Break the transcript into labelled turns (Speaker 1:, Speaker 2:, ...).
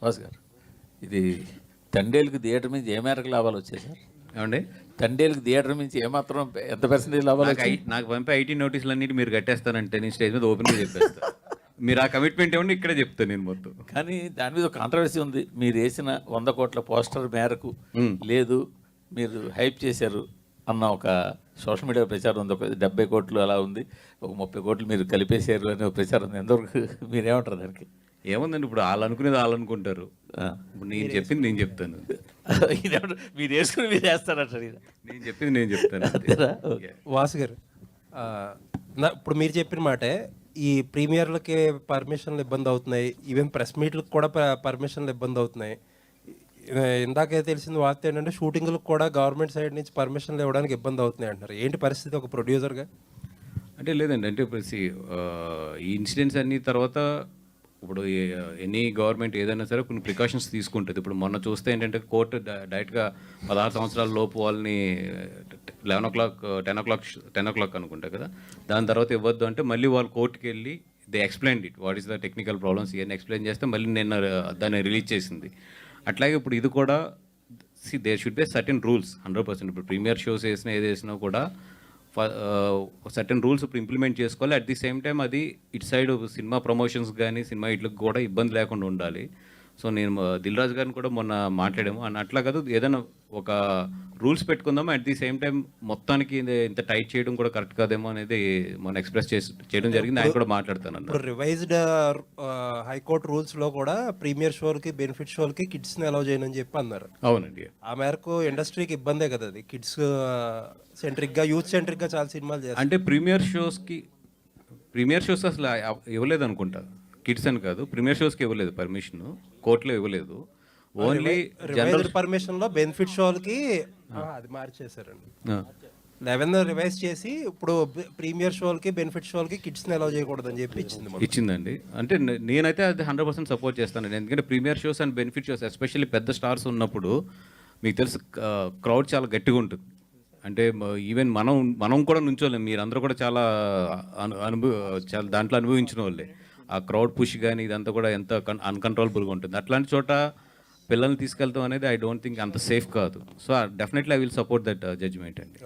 Speaker 1: వాసు గారు, ఇది తండేలుకి థియేటర్ నుంచి ఏ మేరకు లాభాలు వచ్చాయి సార్?
Speaker 2: ఏమండి,
Speaker 1: తండేలుకి థియేటర్ నుంచి ఏమాత్రం ఎంత పర్సెంటేజ్ లాభాలు వచ్చాయి?
Speaker 2: నాకు పంపే ఐటీ నోటీసులు అన్నిటి మీరు కట్టేస్తానంటే నేను స్టేజ్ మీద ఓపెన్గా చెప్పేస్తా. మీరు ఆ కమిట్మెంట్ ఏమండి ఇక్కడే చెప్తాను నేను మొత్తం.
Speaker 1: కానీ దాని మీద ఒక కాంట్రవర్సీ ఉంది. మీరు వేసిన 100 కోట్ల పోస్టర్ మేరకు లేదు, మీరు హైప్ చేశారు అన్న ఒక సోషల్ మీడియా ప్రచారం ఉంది. ఒక 70 కోట్లు అలా ఉంది, ఒక 30 కోట్లు మీరు కలిపేశారు అనే ఒక ప్రచారం ఉంది. ఎంతవరకు మీరేమంటారు దానికి?
Speaker 2: ఏముందండి, ఇప్పుడు వాళ్ళు అనుకునేది వాళ్ళు అనుకుంటారు. ఇప్పుడు నేను చెప్పింది నేను చెప్తాను.
Speaker 1: మీరు వేసుకుని మీరు వేస్తారంటారు.
Speaker 2: నేను చెప్పింది నేను చెప్తాను.
Speaker 3: వాసు గారు, ఇప్పుడు మీరు చెప్పిన మాటే, ఈ ప్రీమియర్లకి పర్మిషన్లు ఇబ్బంది అవుతున్నాయి, ఈవెన్ ప్రెస్ మీట్లకు కూడా పర్మిషన్లు ఇబ్బంది అవుతున్నాయి. ఇందాకే తెలిసింది వార్త ఏంటంటే షూటింగ్లకు కూడా గవర్నమెంట్ సైడ్ నుంచి పర్మిషన్లు ఇవ్వడానికి ఇబ్బంది అవుతున్నాయి అంటున్నారు. ఏంటి పరిస్థితి ఒక ప్రొడ్యూసర్గా?
Speaker 2: అంటే లేదండి, అంటే ఇప్పుడు ఈ ఇన్సిడెంట్స్ అన్ని తర్వాత ఇప్పుడు ఎనీ గవర్నమెంట్ ఏదైనా సరే కొన్ని ప్రికాషన్స్ తీసుకుంటుంది. ఇప్పుడు మొన్న చూస్తే ఏంటంటే కోర్టు డైరెక్ట్గా 16 సంవత్సరాల లోపు వాళ్ళని 11 o'clock 10 o'clock అనుకుంటా కదా, దాని తర్వాత ఇవ్వద్దు అంటే మళ్ళీ వాళ్ళు కోర్టుకి వెళ్ళి they explain it what is the technical problems ఇవన్నీ ఎక్స్ప్లెయిన్ చేస్తే మళ్ళీ నిన్న దాన్ని రిలీజ్ చేసింది. అట్లాగే ఇప్పుడు ఇది కూడా there should be certain rules 100%. ఇప్పుడు ప్రీమియర్ షోస్ వేసినా ఏది వేసినా కూడా సర్టెన్ రూల్స్ ఇప్పుడు ఇంప్లిమెంట్ చేసుకోవాలి. అట్ ది సేమ్ టైం అది ఇటు సైడ్ సినిమా ప్రమోషన్స్ కానీ సినిమా ఇట్లకు కూడా ఇబ్బంది లేకుండా ఉండాలి. సో నేను దిల్ రాజు గారిని కూడా మొన్న మాట్లాడాము అని అట్లా కాదు, ఏదైనా ఒక రూల్స్ పెట్టుకుందాము. అట్ ది సేమ్ టైం మొత్తానికి ఇంత టైట్ చేయడం కూడా కరెక్ట్ కాదేమో అనేది మొన్న ఎక్స్ప్రెస్ చేయడం జరిగింది. ఆయన కూడా మాట్లాడతాను.
Speaker 3: ఇప్పుడు రివైజ్డ్ హైకోర్టు రూల్స్లో కూడా ప్రీమియర్ షోలకి బెనిఫిట్ షోలకి కిడ్స్ని అలౌ చేయనని చెప్పి అన్నారు.
Speaker 2: అవునండి,
Speaker 3: ఆ మేరకు ఇండస్ట్రీకి ఇబ్బందే కదా అది. కిడ్స్ సెంట్రిక్గా, యూత్ సెంట్రిక్గా చాలా సినిమాలు చేస్తారు.
Speaker 2: అంటే ప్రీమియర్ షోస్ అసలు ఇవ్వలేదు అనుకుంటా, కిడ్స్ అని కాదు, ప్రీమియర్ షోస్కి ఇవ్వలేదు పర్మిషన్, కోర్టులో ఇవ్వలేదు. ఓన్లీ జనరల్
Speaker 3: పర్మిషన్ లో బెనిఫిట్ షోలకి అది మార్చేశారండి. 11 రివైజ్ చేసి ఇప్పుడు ప్రీమియర్ షోలకి బెనిఫిట్ షోలకి కిడ్స్ని అలౌ చేయకూడదని చెప్పి
Speaker 2: ఇచ్చిందండి. అంటే నేనైతే అది 100% సపోర్ట్ చేస్తానండి. ఎందుకంటే premiere shows and benefit shows especially పెద్ద స్టార్స్ ఉన్నప్పుడు మీకు తెలుసు క్రౌడ్ చాలా గట్టిగా ఉంటుంది. అంటే ఈవెన్ మనం కూడా నుంచోలేం, మీరందరూ కూడా చాలా చాలా దాంట్లో అనుభవించిన వాళ్ళే. ఆ క్రౌడ్ పుష్ కానీ ఇదంతా కూడా ఎంత అన్కంట్రోలబుల్గా ఉంటుంది. అట్లాంటి చోట పిల్లల్ని తీసుకెళ్తాం అనేది ఐ డోంట్ థింక్ అంత సేఫ్ కాదు. So definitely I will support that judgement అండి.